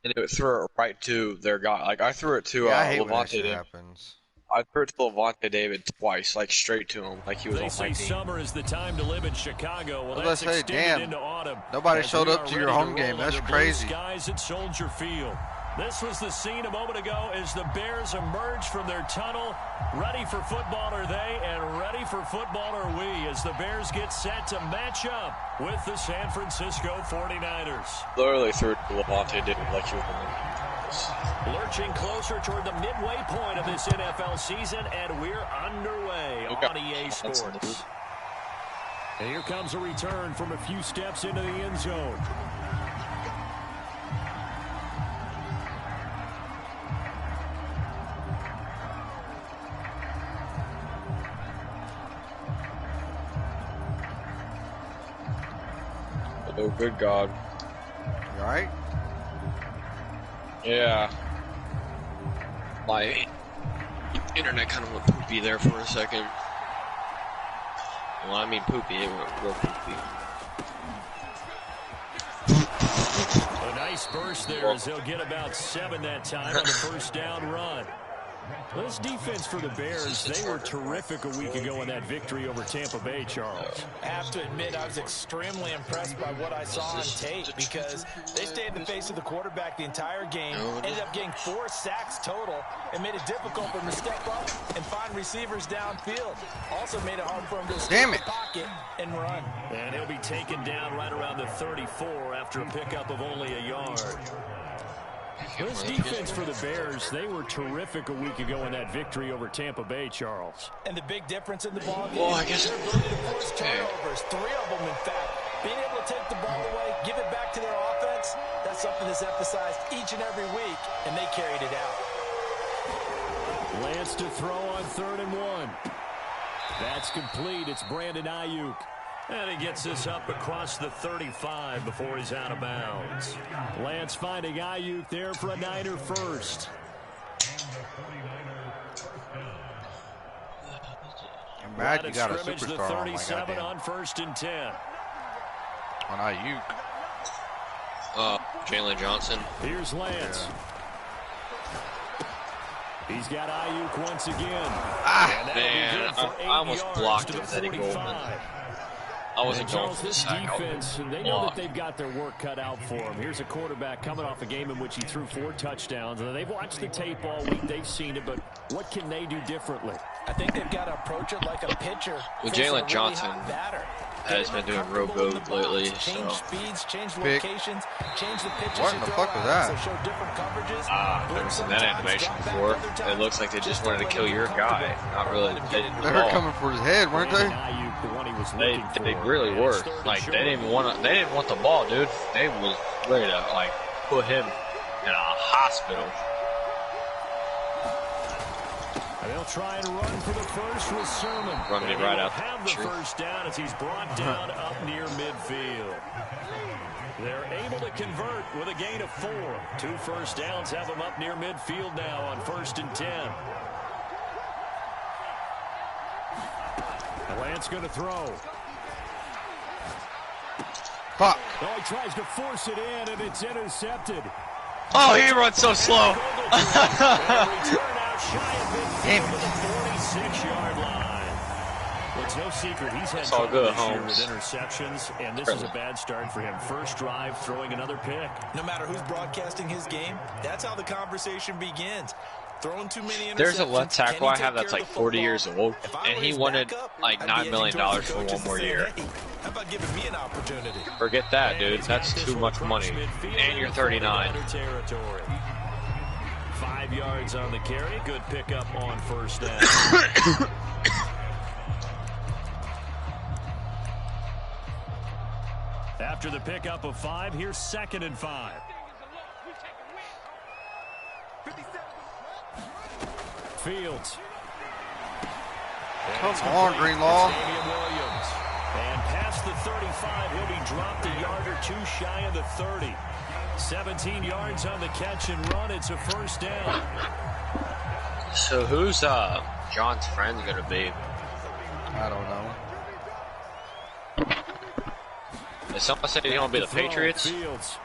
and it threw it right to their guy. Like I threw it to Yeah, I hate when that Levante shit David. happens. I threw it to Levante David twice, like straight to him, like he was They on my say team. summer is the time to live in Chicago. Well, I that's was gonna say, extended damn, into autumn. nobody as showed we up are to your ready home roll game. That's under crazy. Blue skies at Soldier Field. This was the scene a moment ago as the Bears emerged from their tunnel. Ready for football are they, and ready for football are we, as the Bears get set to match up with the San Francisco 49ers. Literally threw it to Levante David like he was on my team. Lurching closer toward the midway point of this NFL season, and we're underway on EA Sports. And here comes a return from a few steps into the end zone. Oh, good God. You alright? Yeah. My internet kind of went poopy there for a second. Well, I mean poopy, it went real poopy. A nice burst there as they'll get about 7 that time on the first down run. This defense for the Bears, they were terrific a week ago in that victory over Tampa Bay, Charles. I have to admit, I was extremely impressed by what I saw on tape because they stayed in the face of the quarterback the entire game, ended up getting 4 sacks total, and made it difficult for him to step up and find receivers downfield. Also made it hard for him to escape the pocket and run. And he'll be taken down right around the 34 after a pickup of only a yard. This defense for the Bears, they were terrific a week ago in that victory over Tampa Bay, Charles. And the big difference in the ball game, Well, I guess their ability to force turnovers, 3 of them in fact. Being able to take the ball away, give it back to their offense, that's something that's emphasized each and every week, and they carried it out. Lance to throw on 3rd and 1. That's complete. It's Brandon Ayuk. And he gets this up across the 35 before he's out of bounds. Lance finding Ayuk there for a Niner first. I'm mad you got a scrimmage, the superstar on my 37 goddamn. on 1st and 10. On Ayuk. Jalen Johnson. Here's Lance. He's got Ayuk once again. Man, I almost blocked him with Eddie Goldman. I wasn't going for the this sack. defense, they know that they've got their work cut out for him. Here's a quarterback coming off a game in which he threw 4 touchdowns. And they've watched the tape all week. They've seen it, but what can they do differently? I think they've got to approach it like a pitcher. Well, Jalen Johnson has been doing real good lately. Change speeds, change locations, change the pitches. What in the fuck was that? So show different coverages. I've never seen that animation before. It looks like they just wanted to kill your guy. Not really. They didn't They at were all. coming for his head, weren't they? They really were. Like they didn't even want to. They didn't want the ball, dude. They was ready to like put him in a hospital. And they'll try and run for the first with Sermon. Running it right out. Have the first down as he's brought down up near midfield. They're able to convert with a gain of 4. 2 first downs have them up near midfield now on 1st and 10. Lance going to throw. Fuck. Oh, he tries to force it in, and it's intercepted. Oh, he runs so slow. Damn it. 46-yard line. Well, it's no secret he's had trouble good, this year Holmes. with interceptions, and this is a bad start for him. First drive, throwing another pick. No matter who's broadcasting his game, that's how the conversation begins. Throwing too many interceptions. There's a left tackle I have that's care like of the 40 football? years old, If I and were he his wanted backup, like I'd be $9 edging million towards the for coaches one more and saying, year. "Hey, how about giving me an opportunity?" Forget that, dude. That's too much money. And you're 39. Territory. 5 yards on the carry. Good pickup on first down. After the pickup of 5, here's 2nd and 5. Fields. Come on, Greenlaw. And past the 35, he'll be dropped a yard or 2 shy of the 30. 17 yards on the catch and run. It's a first down. So who's John's friend gonna be? I don't know. Is someone saying he's gonna be the Patriots? Fields.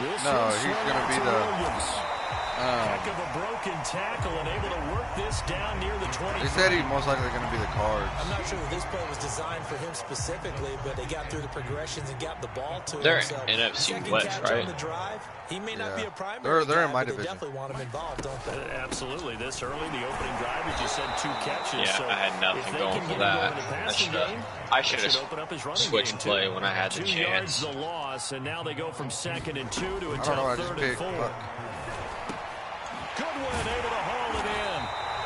No, he's gonna be the. Heck of a broken tackle and able to work this down near the 20. They said he's most likely going to be the Cards. I'm not sure that this play was designed for him specifically, but they got through the progressions and got the ball to him. They're so NFC West, right? The drive, he may not be a primary they're guy, in my but they division. definitely want him involved, don't they? Absolutely. This early, the opening drive, as you said, 2 catches. Yeah, so I had nothing going for that. I should have switched play when I had the 2 yards chance. the loss, and now they go from 2nd and 2 to a I don't know. I tough just 3rd and picked. 4. Goodwin able to haul it in.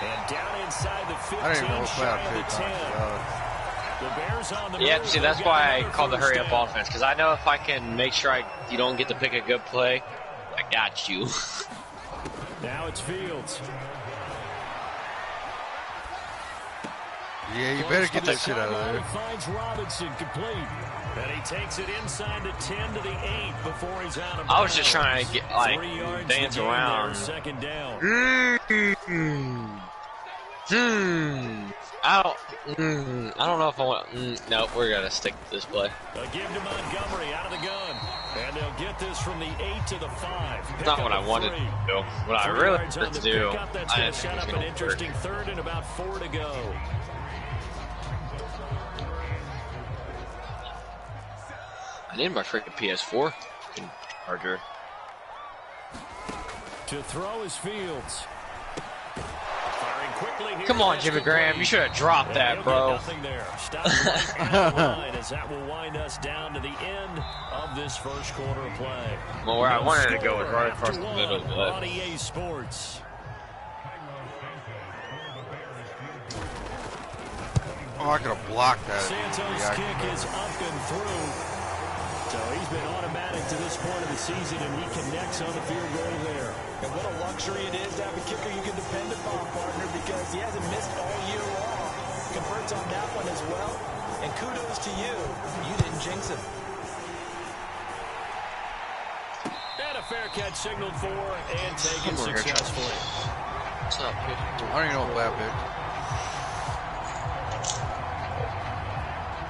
And down inside the 15, I didn't even know what play shy I of the picked. 10. The Bears on the Yeah, move. see, that's They've got why I another called the first hurry-up down. offense, because I know if I can make sure you don't get to pick a good play, I got you. Now it's Fields. Yeah, you better get that shit out of there. Finds Robinson complete. And he takes it inside the 10 to the 8 before he's out of bounds. I was just trying to get, 3 yards dance to gain around. there, 2nd down. I don't know if I want. No, we're gonna stick to this play. A give to Montgomery out of the gun. And they'll get this from the 8 to the 5. It's not what I wanted to do. What I really wanted to do. That's I going didn't to think set it was up an gonna interesting work. 3rd and about 4 to go. I need my freaking PS4 charger. To throw is Fields. Firing quickly here. Come on, Jimmy Graham, you should have dropped And that, he'll bro. get nothing there. Stop right at the line as that will wind us down to the end of this first quarter of play. Well, where I No wanted to go was score right across after the one middle, but on EA Sports. Oh, I could have blocked that. Santos' kick is up and through. So he's been automatic to this point of the season, and he connects on the field goal there. And what a luxury it is to have a kicker you can depend upon, partner, because he hasn't missed all year long. Converts on that one as well. And kudos to you. You didn't jinx him. And a fair catch signaled for and taken Come over here, successfully. what's up, kid? I don't even know what play I picked.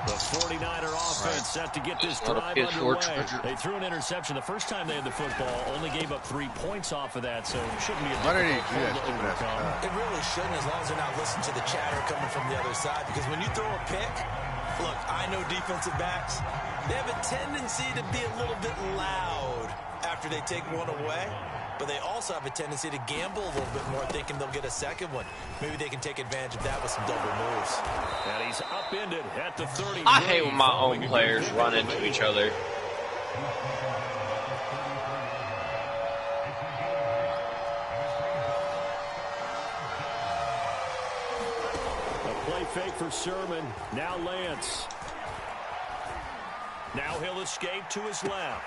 The 49er offense set to get this Not a drive PS4 underway. charger. They threw an interception the first time they had the football, only gave up 3 points off of that, so it shouldn't be a Why did he difficult do that play to stupid ass overcome. cut? It really shouldn't, as long as they're not listening to the chatter coming from the other side. Because when you throw a pick, look, I know defensive backs, they have a tendency to be a little bit loud after they take one away. But they also have a tendency to gamble a little bit more, thinking they'll get a second one. Maybe they can take advantage of that with some double moves. And he's upended at the 30. I hate when my own players run into each other. A play fake for Sermon. Now Lance. Now he'll escape to his left.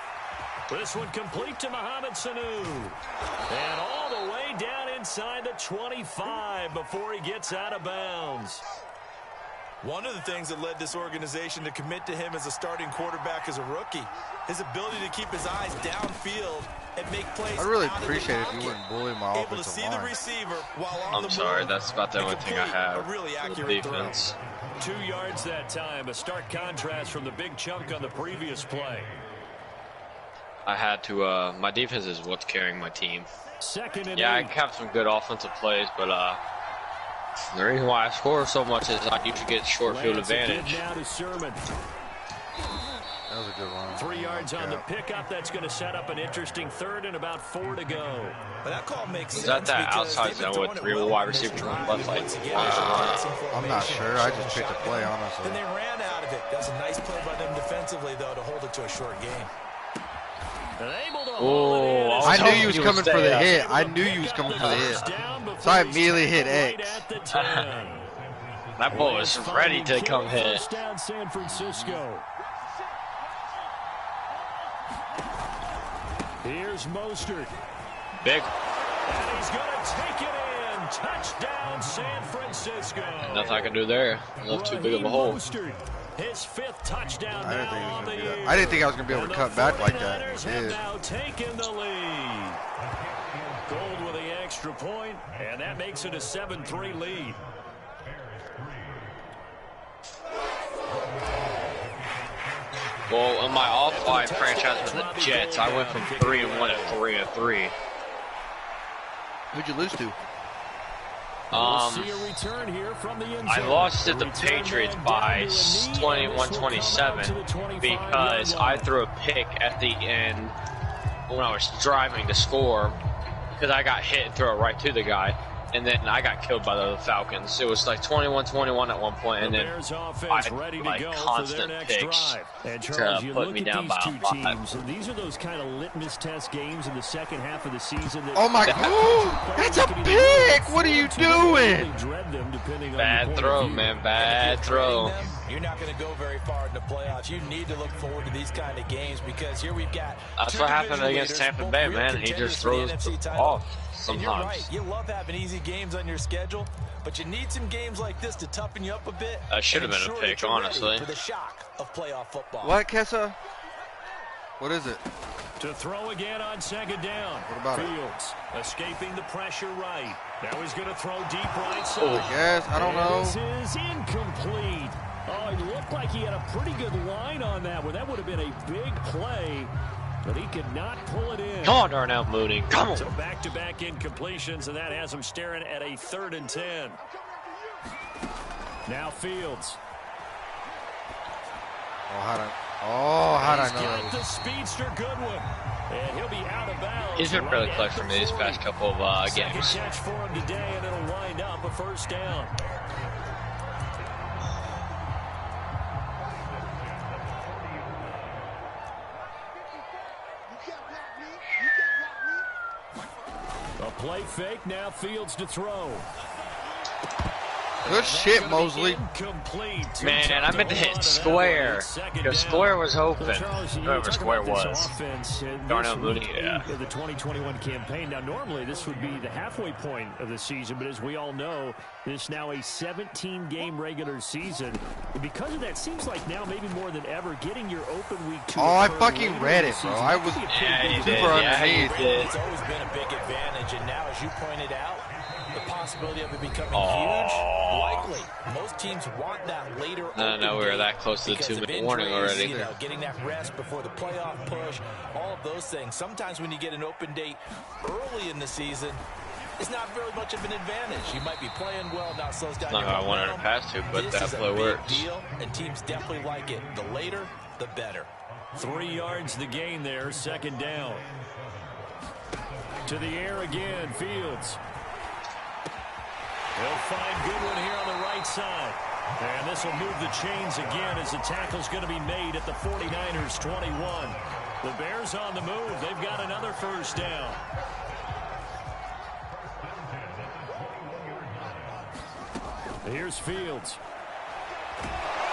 This one complete to Mohamed Sanu. And all the way down inside the 25 before he gets out of bounds. One of the things that led this organization to commit to him as a starting quarterback as a rookie, his ability to keep his eyes downfield and make plays. I'd really out of the appreciate it if pocket. you wouldn't bully my Able to offensive see the line. receiver while on I'm the sorry, move. that's about the only And thing I complete have. a really for accurate throw. defense. 2 yards that time. A stark contrast from the big chunk on the previous play. I had to, my defense is what's carrying my team. 2nd and Yeah, I 8. have some good offensive plays, but the reason why I score so much is I usually get short field Lance again advantage. now to Sermon. That was a good one. 3 yards on the pickup. That's going to set up an interesting 3rd and about 4 to go. But that call makes Is sense that because outside they've been zone with throwing it 3 well wide on this receivers on drive. the left? Like, Once again, they got some I'm not formation, sure. I showing just picked a shot. play, honestly. Then they ran out of it. That was a nice play by them defensively, though, to hold it to a short game. And able to haul it in. Oh, I knew told you was you coming would for the say hit. Able I to knew you pick was up coming the for the first hit. down before So I he's immediately hit tackled right X. at the 10. that ball was ready to come hit. First down, San Francisco. Here's Mostert. Big. And he's going to take it in. Touchdown, San Francisco. Nothing I can do there. Left too big of a hole. Mostert, his 5th touchdown I didn't think he now was on the gonna do that. year. I didn't think I was gonna be able to And cut the back like that. 49ers He have did. now taken the lead. Gold with the extra point, and that makes it a 7-3 lead. Well, in my off-five franchise with the Jets, I went from 3-1 to 3-3. Who'd you lose to? I lost to the Patriots by 21-27 because I threw a pick at the end when I was driving to score because I got hit and threw it right to the guy. And then I got killed by the Falcons. It was like 21-21 at one point, and then I like constant picks to put me down by 5. These are those kind of litmus test games in the second half of the season. Oh my God! That's a pick! What are you doing? Bad throw, man. Bad throw. You're not going to go very far in the playoffs. You need to look forward to these kind of games because here we've got. That's what happened against Tampa Bay, man. He just throws off sometimes. You're right. You love having easy games on your schedule, but you need some games like this to toughen you up a bit. That should have been a pick, honestly. For the shock of playoff football. What, Kessa? What is it? To throw again on second down. What about Fields escaping the pressure right. Now he's going to throw deep right side. I guess. I don't know. This is incomplete. Oh, it looked like he had a pretty good line on that one. That would have been a big play, but he could not pull it in. Come on, Darnell Mooney. Come on. So back-to-back incompletions, and that has him staring at a 3rd and 10. Now Fields. How'd I know He's that got was... the speedster Goodwin, and he'll be out of bounds. He's been really close for me these past couple of games. Second catch for him today, and it'll wind up a 1st down. A play fake, now Fields to throw. Good shit, Mosley. Man, I meant to hit square. Because square was open. Whoever square was. Darnell Mooney, yeah. The 2021 campaign. Now, normally this would be the halfway point of the season, but as we all know, this is now a 17-game regular season. And because of that, seems like now maybe more than ever, getting your open week 2. Oh, I fucking read it, bro. I was super underneath. It's always been a big advantage, and now, as you pointed out, the possibility of it becoming huge, likely. Most teams want that later. No, we were that close to the 2-minute warning already. You know, getting that rest before the playoff push, all of those things. Sometimes when you get an open date early in the season, it's not very much of an advantage. You might be playing well, not slows down. Not how I wanted to pass to, but that play works. Deal, and teams definitely like it. The later, the better. 3 yards the gain there, 2nd down. To the air again, Fields. He'll find Goodwin here on the right side. And this will move the chains again as the tackle's going to be made at the 49ers 21. The Bears on the move. They've got another 1st down. Here's Fields.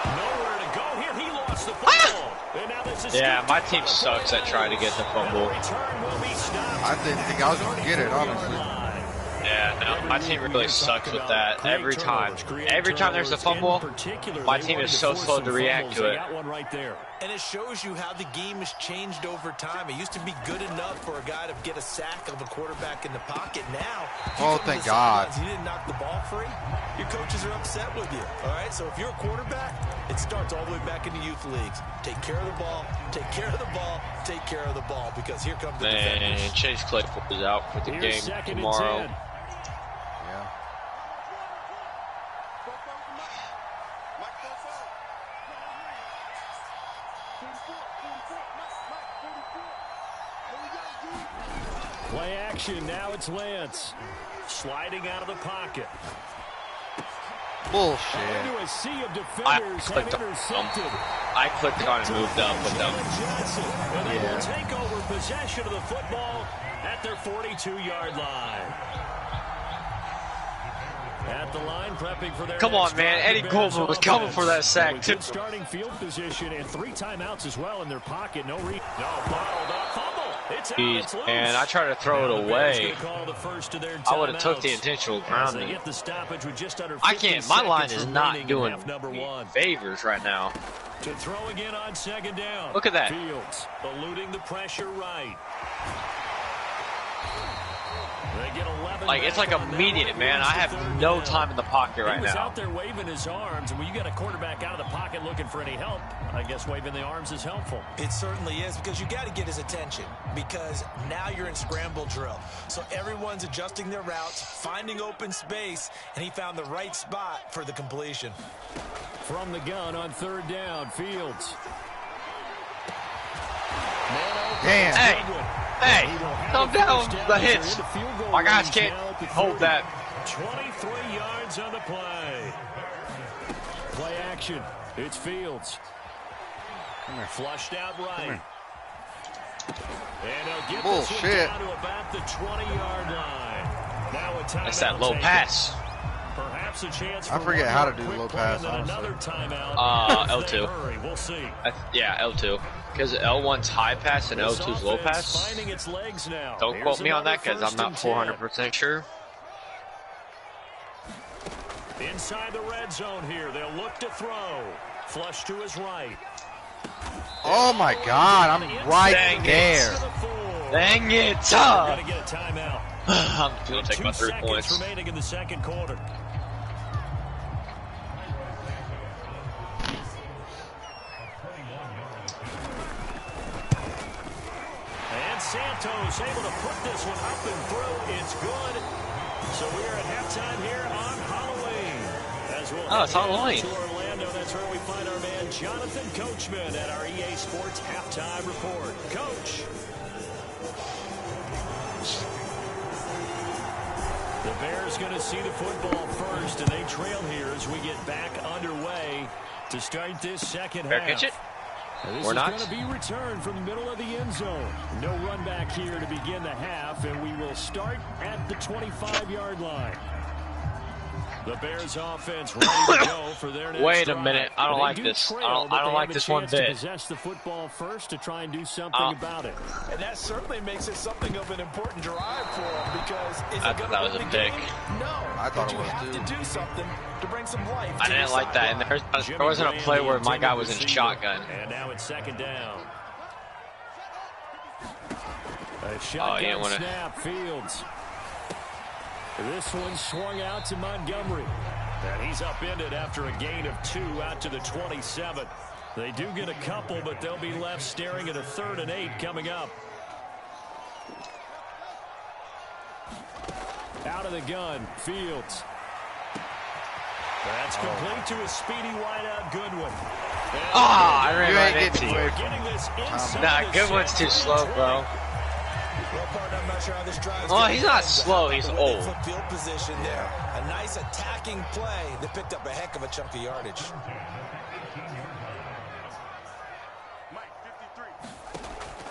Nowhere to go here. He lost the football. And now this is my team sucks at trying to get the fumble. I didn't think I was going to get it, honestly. Yeah, no, my team really sucks with that every time. Every time there's a fumble, my team is so slow to react to it. And it shows you how the game has changed over time. It used to be good enough for a guy to get a sack of a quarterback in the pocket. Now, thank God. You didn't knock the ball free. Your coaches are upset with you. All right, so if you're a quarterback, it starts all the way back in the youth leagues. Take care of the ball, take care of the ball, take care of the ball, because here comes the defenders. Man, Chase Claypool is out for the game tomorrow. Play action, now it's Lance. Sliding out of the pocket. Bullshit. Into a sea of defenders and intercepted. I clicked on and moved up with them. And they will take over possession of the football at their 42-yard line. At the line, prepping for their Come on, man. Eddie Goldman was coming for that sack, too. Good starting field position and 3 timeouts as well in their pocket. No bottled up fumble. It's out. It's loose. And I tried to throw it away. I would have took the intentional grounding. I can't. My line is not doing favors right now. To throw again on 2nd down. Look at that. Fields eluding the pressure right. Like, it's like immediate, man. I have no time in the pocket right now. He was now. out there waving his arms, and when you got a quarterback out of the pocket looking for any help, I guess waving the arms is helpful. It certainly is, because you got to get his attention, because now you're in scramble drill. So everyone's adjusting their routes, finding open space, and he found the right spot for the completion. From the gun on 3rd down, Fields. Damn. Hey, calm down the hits. My guys can't hold that. 23 yards on the play. Play action. It's Fields. Flushed out right. And they'll get this one down to about the 20-yard line. Now a timeout. That's that low pass. Perhaps a chance for I forget how to do low pass. Another timeout. L2. We'll see. Yeah, L2. Because L1's high pass and L2's low pass. Don't quote me on that because I'm not 400% sure. Inside the red zone here, they'll look to throw. Flush to his right. Oh my God, I'm right there. Dang it! Gotta get a timeout. I'm gonna take my 3 points. 2 seconds remaining in the second quarter. And Santos able to put this one up and through. It's good. So we're at halftime here on Halloween. As we'll it's Halloween. To Orlando, that's where we find our man Jonathan Coachman at our EA Sports halftime report. Coach. The Bears going to see the football first, and they trail here as we get back underway to start this second half. Catch it. This is going to be returned from the middle of the end zone. No run back here to begin the half, and we will start at the 25-yard line. The Bears offense ready to go for their next Wait a drive. minute. I don't like this. I don't like this one bit. Possess the football first to try and do something about it. And that certainly makes it something of an important drive for him, because is I it thought going that to was win a the dick. game? No. I thought but it was you have too. to do something to bring some life. I didn't like that. And there wasn't a play where my guy was in shotgun. And now it's second down. A he shotgun didn't wanna... snap, Fields. This one swung out to Montgomery. And he's upended after a gain of 2 out to the 27. They do get a couple, but they'll be left staring at a 3rd and 8 coming up. Out of the gun, Fields. That's complete to a speedy wideout, Goodwin. I ran right into away you. Nah, Goodwin's too slow, bro. Oh, he's not slow, he's old. Field position there. A nice attacking play that picked up a heck of a chunk of yardage.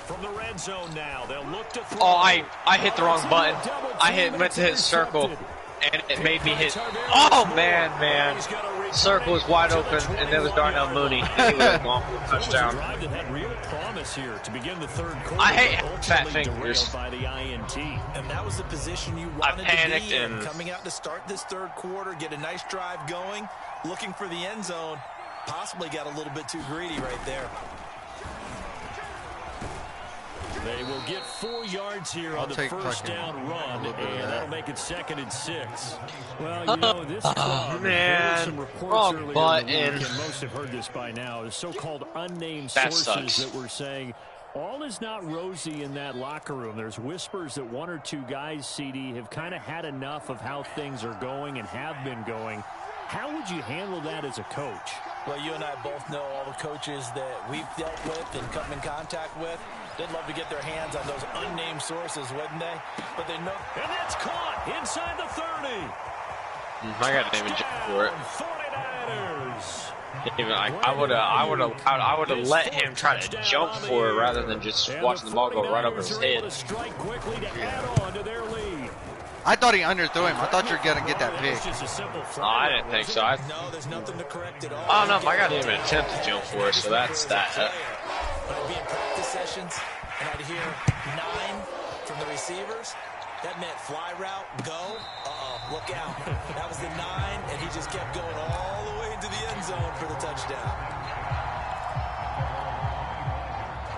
From the red zone now, they'll look to throw. Oh, I hit the wrong button. Meant to hit circle, and it made me hit. Oh, man. Circle was wide open, and there was Darnell Mooney, and he was gone for the touchdown. I hate fat fingers. And that was the position you wanted to be in. Coming out to start this 3rd quarter, get a nice drive going, looking for the end zone. Possibly got a little bit too greedy right there. They will get 4 yards here on the first down run, and that'll make it 2nd and 6. Well, you know, this club, there were some reports earlier in the week, and most have heard this by now, the so-called unnamed sources that were saying all is not rosy in that locker room. There's whispers that 1 or 2 guys, CD, have kind of had enough of how things are going and have been going. How would you handle that as a coach? Well, you and I both know all the coaches that we've dealt with and come in contact with. They'd love to get their hands on those unnamed sources, wouldn't they? But they know. And that's caught inside the 30. I got an image for it. 49ers. I would have let him try to jump for it rather than just watching the ball go right over his head. I thought he underthrew him. I thought you were going to get that pick. I didn't think so. No, there's nothing to correct at all. Oh, no, my guy didn't even attempt to jump for it, so that's that. I'd be in practice sessions, and I'd hear 9 from the receivers. That meant fly route, go. Look out. That was the 9, and he just kept going all the way into the end zone for the touchdown.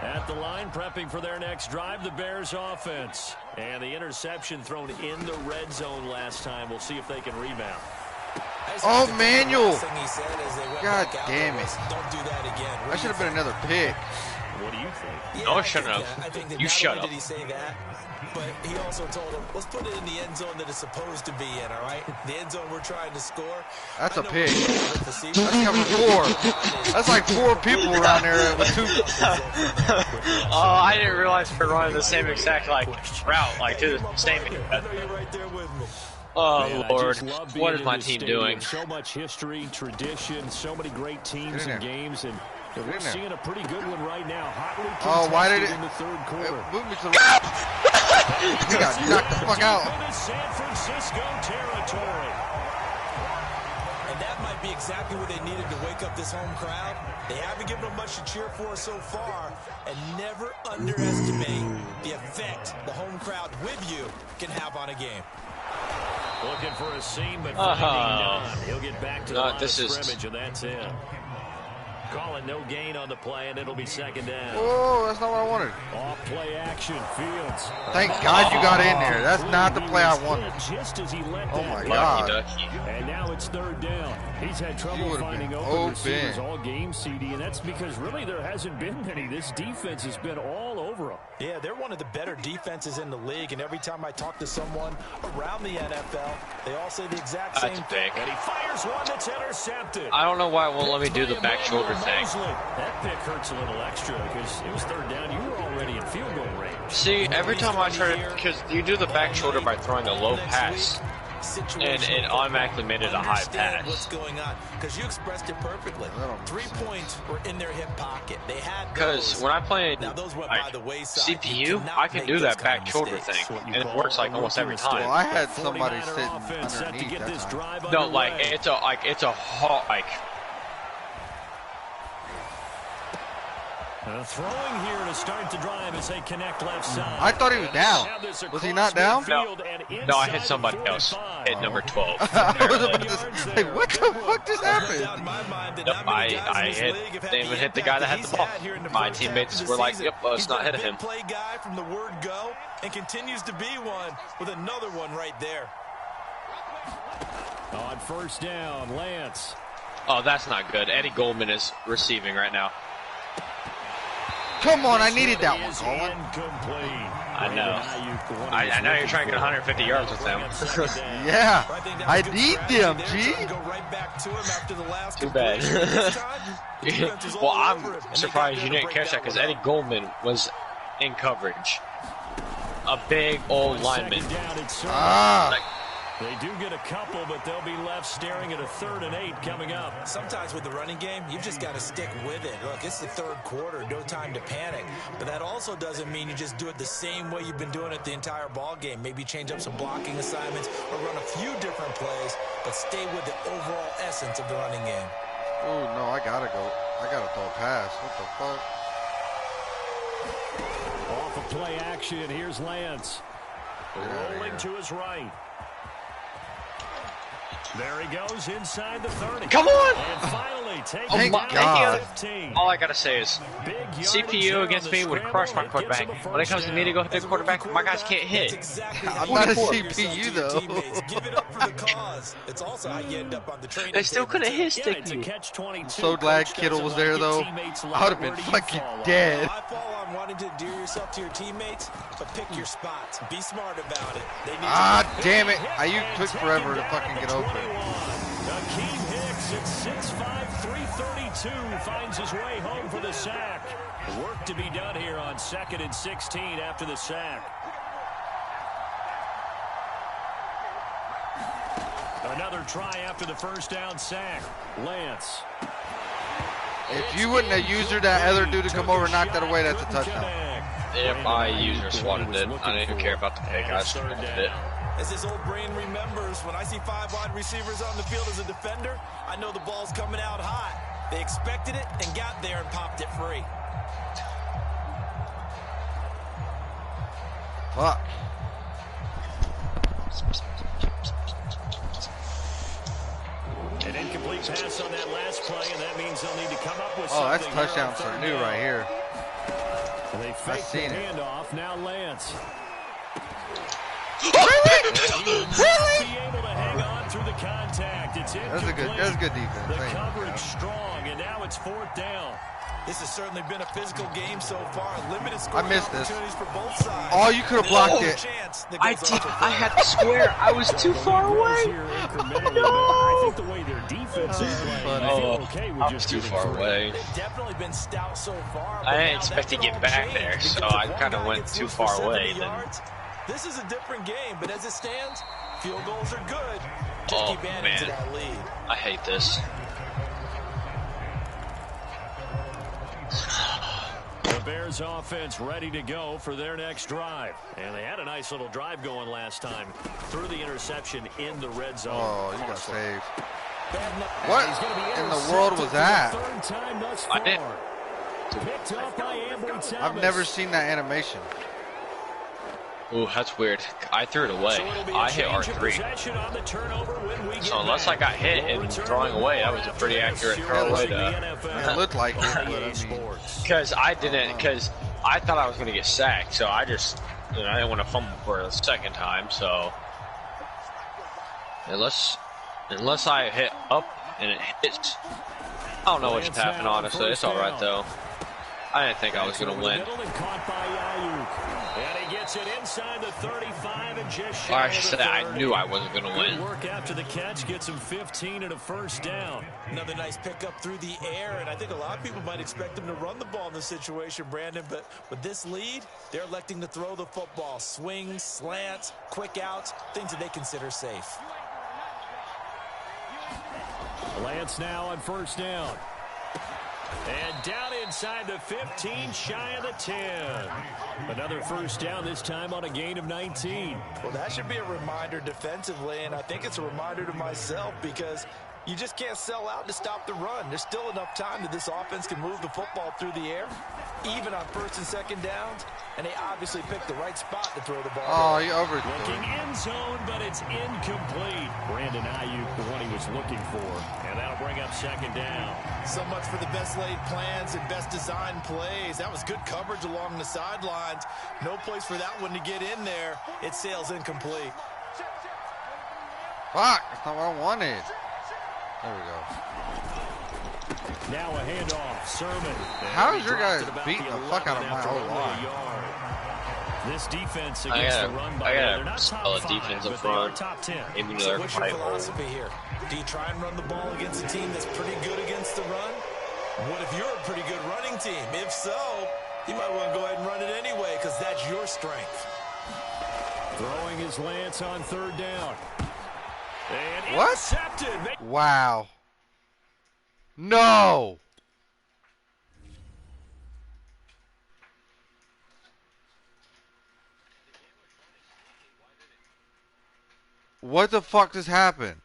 At the line, prepping for their next drive, the Bears offense. And the interception thrown in the red zone last time. We'll see if they can rebound. Oh, Manuel. God God damn it. Don't do that again. That should have been another pick. What do you think? Yeah, No, shut up. I think that You not shut only up. Did he say that, but he also told him, let's put it in the end zone that it's supposed to be in, all right? The end zone we're trying to score. That's a I know pick. we're That's cover 4. That's like 4 people around there with 2. Oh, I didn't realize we were running the same exact like route, like to the same. I know you're right there with me. Oh Man, Lord, I just love what being is my in this team stadium. doing? So much history, tradition, so many great teams Get in and there. games, and we're in there. seeing a pretty good one right now. Hotly Oh, why did contested it? in the third quarter. Move me to the right. He got knocked the fuck out. Into San Francisco territory. And that might be exactly what they needed to wake up this home crowd. They haven't given them much to cheer for so far, and never underestimate the effect the home crowd with you can have on a game. Looking for a seam, but finding none. He'll get back to the line of this is- scrimmage, and that's it. Calling no gain on the play, and it'll be second down. Oh, that's not what I wanted. Off play action, Fields. Thank God you got in there. That's not the play I wanted. Just as he let Oh that my go. God. Lucky ducky. And now it's third down. He's had He trouble would've finding been open receivers open. all game, CD, and that's because really there hasn't been many. This defense has been all over him. Yeah, they're one of the better defenses in the league, and every time I talk to someone around the NFL, they all say the exact That's same a thing. pick. And he fires one that's intercepted. I don't know why it won't let me do the back shoulder thing. That pick hurts a little extra because it was third down. You were already in field goal range. See, every time I try to, because you do the back shoulder by throwing a low pass, and it automatically made it a high Understand pass. what's going on, because you expressed it perfectly. 3 points were in their hip pocket. They had Because those. when I play Now, those went like by the wayside. CPU, You cannot I can make do those that kind back of shoulder mistakes. thing, and it works like almost every Well, time. I had somebody 49er sitting offense set to underneath get that this time. drive No, like underway. it's a hot like. Throwing here to start the drive as they connect left side. I thought he was down. Was he not down? No, I hit somebody else. Hit number 12. I was about to say, hey, what the fuck just happened? Doubt in my mind that Yep, not many guys in I this hit. league have had Didn't even the hit the guy that had impact the ball. he's had here in the My first half teammates of the were like, season. "Yep, let's He's not been hit a him." big play guy from the word go, and continues to be one with another one right there. On first down, Lance. Oh, that's not good. Eddie Goldman is receiving right now. Come on, I needed that one, Is Colin. incomplete. I know. I know you're trying to get 150 yards with them. Yeah, I think that I was good need strategy them, there, G. trying to go right back to him after the last Too bad. completion. This time, the defense was Well, all over him, I'm and they got surprised there you to didn't break catch that because one Eddie up. Goldman was in coverage. A big old lineman. Second down, it's Sermon. Ah, Like, They do get a couple, but they'll be left staring at a 3rd and 8 coming up. Sometimes with the running game, you've just got to stick with it. Look, it's the third quarter, no time to panic. But that also doesn't mean you just do it the same way you've been doing it the entire ball game. Maybe change up some blocking assignments or run a few different plays, but stay with the overall essence of the running game. oh no, I gotta go. I gotta throw a pass. What the fuck? Off of play action, here's Lance. Rolling to his right. There he goes inside the 30. come on! And finally takes Thank down God. 15. All I gotta say is, Big yardage there CPU on against the me would scramble, crush my and it gives him quarterback. a When it comes to me to go hit the As a quarterback, rookie my guys can't quarterback, hit. that's exactly I'm how not you a prove CPU yourself to your though. teammates. Give it up for the cause. It's also how you end up on the training They still table, couldn't too. hit Yeah, stick it's a you. catch-22. So glad Coach Kittle doesn't was there like it. though. Teammates I like would it. have been Where do you fucking fall on dead. I fall on wanting to endear yourself to your teammates, but pick your spots. Be smart about it. They need Ah, to damn it! You took forever to fucking get open. Akeem Hicks at 6'5", 332 finds his way home for the sack. Work to be done here on 2nd and 16 after the sack. Another try after the first down sack. Lance. If you wouldn't have used her, that other dude to come over and knock that away, that's a touchdown. If I user swatted it, I didn't even care about the pick. I just wanted it. As his old brain remembers, when I see 5 wide receivers on the field as a defender, I know the ball's coming out hot. They expected it and got there and popped it free. Fuck. An incomplete pass on that last play, and that means they'll need to come up with Oh, something. that's here on touchdown for third new down. right here. And they fake the handoff. Now Lance. Really? Be able to hang on through the contact. It's incomplete. That's good defense. The coverage strong, and now it's 4th down. This has certainly been a physical game so far. Limited scoring I missed this. opportunities for both sides. Oh, you could have blocked it. I did. I had to square. I was too far away. No. I think the way their defense is playing, I feel okay with I'm just too far away. They've definitely been stout so far. I didn't expect to get back there, so I kind of went too far away. Then. This is a different game, but as it stands, field goals are good. Just Oh, keep adding to man. that lead. I hate this. The Bears offense ready to go for their next drive. And they had a nice little drive going last time. Threw the interception in the red zone. Oh, you got saved. What in the world was that? I didn't. Picked up by Ambry Thomas. I've never seen that animation. Ooh, that's weird. I threw it away. I hit R3. So unless I got hit and throwing away, that was a pretty accurate throw away. It looked like it, but I mean, because I didn't, because I thought I was going to get sacked, so I just, I didn't want to fumble for a second time. So unless I hit up and it hits, I don't know what should happen. Honestly, it's all right though. I didn't think I was going to win. And he gets it inside the 35 and just Like I said, I knew I wasn't going to win. Good work after the catch gets him 15 and a 1st down. Another nice pickup through the air, and I think a lot of people might expect him to run the ball in this situation, Brandon, but with this lead, they're electing to throw the football. Swings, slants, quick outs, things that they consider safe. Lance now on 1st down. And down inside the 15, shy of the 10. Another 1st down, this time on a gain of 19. Well, that should be a reminder defensively, and I think it's a reminder to myself because you just can't sell out to stop the run. There's still enough time that this offense can move the football through the air, even on 1st and 2nd downs, and they obviously picked the right spot to throw the ball. Oh, you overthrew. Looking end zone, but it's incomplete. Brandon Ayuk, the one he was looking for, and that'll bring up 2nd down. So much for the best laid plans and best designed plays. That was good coverage along the sidelines. No place for that one to get in there. It sails incomplete. Fuck, that's not what I wanted. There we go. Now a handoff. Sermon. How is your guy beating the fuck out of my whole line? This defense against the run by they're not top 5, but they are top 10. So what's your philosophy here? Do you try and run the ball against a team that's pretty good against the run? What if you're a pretty good running team? If so, you might want to go ahead and run it anyway because that's your strength. Throwing his Lance on 3rd down. And what? Intercepted. Wow. No. What the fuck just happened?